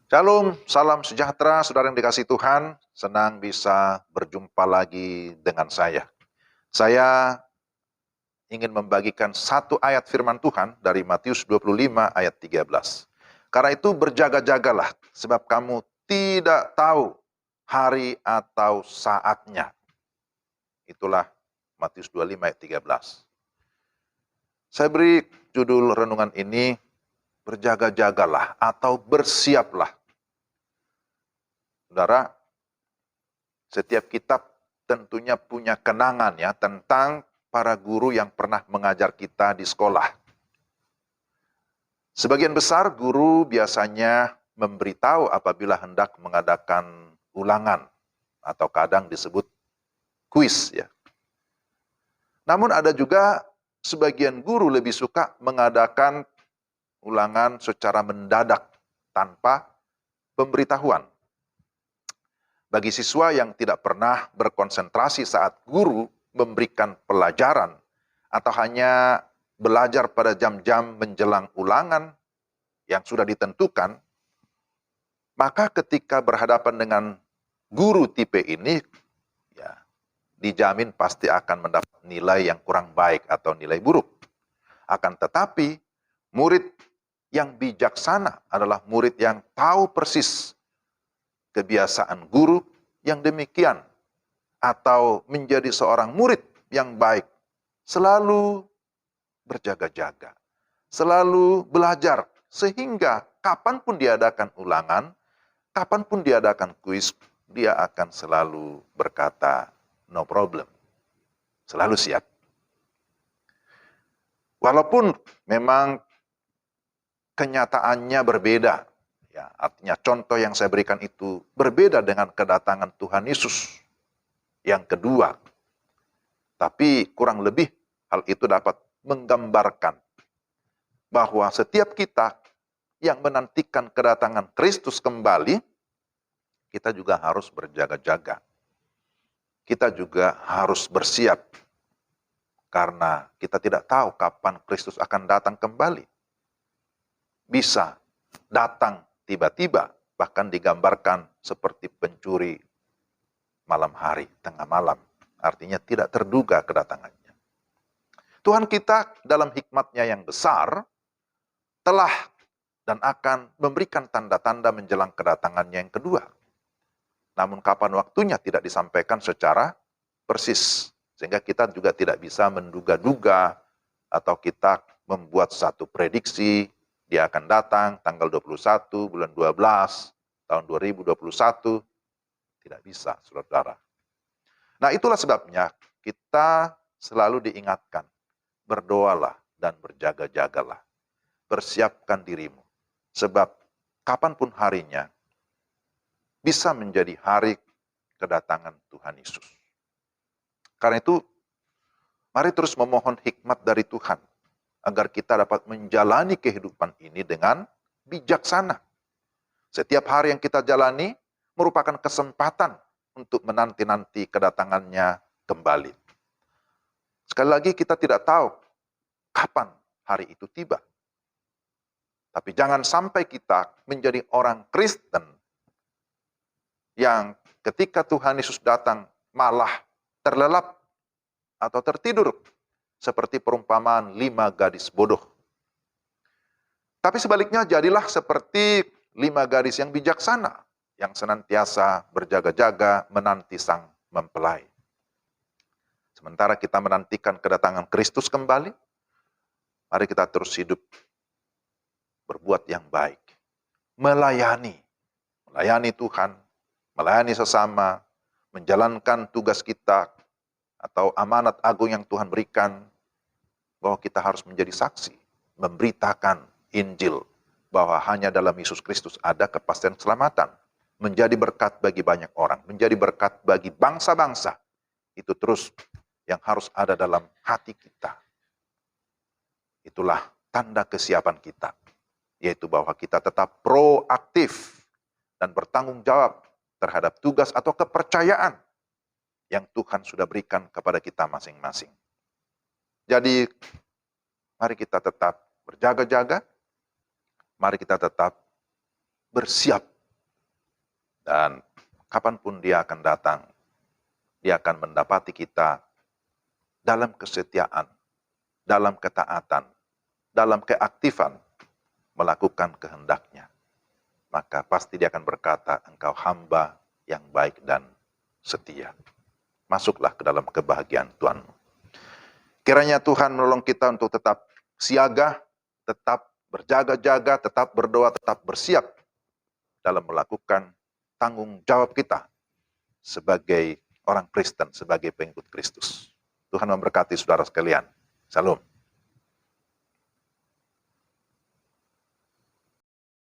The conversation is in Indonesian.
Shalom, salam sejahtera, saudara yang dikasihi Tuhan. Senang bisa berjumpa lagi dengan saya. Saya ingin membagikan satu ayat firman Tuhan dari Matius 25 ayat 13. Karena itu berjaga-jagalah, sebab kamu tidak tahu hari atau saatnya. Itulah Matius 25 ayat 13. Saya beri judul renungan ini, berjaga-jagalah atau bersiaplah. Saudara, setiap kitab tentunya punya kenangan ya tentang para guru yang pernah mengajar kita di sekolah. Sebagian besar guru biasanya memberitahu apabila hendak mengadakan ulangan atau kadang disebut kuis ya. Namun ada juga sebagian guru lebih suka mengadakan ulangan secara mendadak tanpa pemberitahuan. Bagi siswa yang tidak pernah berkonsentrasi saat guru memberikan pelajaran atau hanya belajar pada jam-jam menjelang ulangan yang sudah ditentukan, maka ketika berhadapan dengan guru tipe ini, ya, dijamin pasti akan mendapat nilai yang kurang baik atau nilai buruk. Akan tetapi, murid yang bijaksana adalah murid yang tahu persis kebiasaan guru yang demikian, atau menjadi seorang murid yang baik, selalu berjaga-jaga, selalu belajar, sehingga kapanpun diadakan ulangan, kapanpun diadakan kuis, dia akan selalu berkata, no problem, selalu siap. Walaupun memang kenyataannya berbeda, ya, artinya contoh yang saya berikan itu berbeda dengan kedatangan Tuhan Yesus yang kedua. Tapi kurang lebih hal itu dapat menggambarkan bahwa setiap kita yang menantikan kedatangan Kristus kembali, kita juga harus berjaga-jaga. Kita juga harus bersiap, karena kita tidak tahu kapan Kristus akan datang kembali. Bisa datang tiba-tiba, bahkan digambarkan seperti pencuri malam hari, tengah malam. Artinya tidak terduga kedatangannya. Tuhan kita dalam hikmat-Nya yang besar telah dan akan memberikan tanda-tanda menjelang kedatangannya yang kedua. Namun kapan waktunya tidak disampaikan secara persis. Sehingga kita juga tidak bisa menduga-duga atau kita membuat satu prediksi dia akan datang tanggal 21 bulan 12 tahun 2021. Tidak bisa, saudara. Nah, itulah sebabnya kita selalu diingatkan, berdoalah dan berjaga-jagalah. Persiapkan dirimu. Sebab kapanpun harinya, bisa menjadi hari kedatangan Tuhan Yesus. Karena itu, mari terus memohon hikmat dari Tuhan, agar kita dapat menjalani kehidupan ini dengan bijaksana. Setiap hari yang kita jalani, merupakan kesempatan untuk menanti-nanti kedatangannya kembali. Sekali lagi, kita tidak tahu kapan hari itu tiba. Tapi jangan sampai kita menjadi orang Kristen yang ketika Tuhan Yesus datang malah terlelap atau tertidur seperti perumpamaan 5 gadis bodoh. Tapi sebaliknya, jadilah seperti 5 gadis yang bijaksana, yang senantiasa berjaga-jaga menanti sang mempelai. Sementara kita menantikan kedatangan Kristus kembali, mari kita terus hidup berbuat yang baik, melayani Tuhan, melayani sesama, menjalankan tugas kita atau amanat agung yang Tuhan berikan, bahwa kita harus menjadi saksi, memberitakan Injil, bahwa hanya dalam Yesus Kristus ada kepastian keselamatan, menjadi berkat bagi banyak orang, menjadi berkat bagi bangsa-bangsa. Itu terus yang harus ada dalam hati kita. Itulah tanda kesiapan kita, yaitu bahwa kita tetap proaktif dan bertanggung jawab terhadap tugas atau kepercayaan yang Tuhan sudah berikan kepada kita masing-masing. Jadi, mari kita tetap berjaga-jaga, mari kita tetap bersiap Dan kapanpun dia akan datang, dia akan mendapati kita dalam kesetiaan, dalam ketaatan, dalam keaktifan melakukan kehendaknya. Maka pasti dia akan berkata, engkau hamba yang baik dan setia. Masuklah ke dalam kebahagiaan Tuhanmu. Kiranya Tuhan menolong kita untuk tetap siaga, tetap berjaga-jaga, tetap berdoa, tetap bersiap dalam melakukan tanggung jawab kita sebagai orang Kristen, sebagai pengikut Kristus. Tuhan memberkati saudara sekalian. Salam.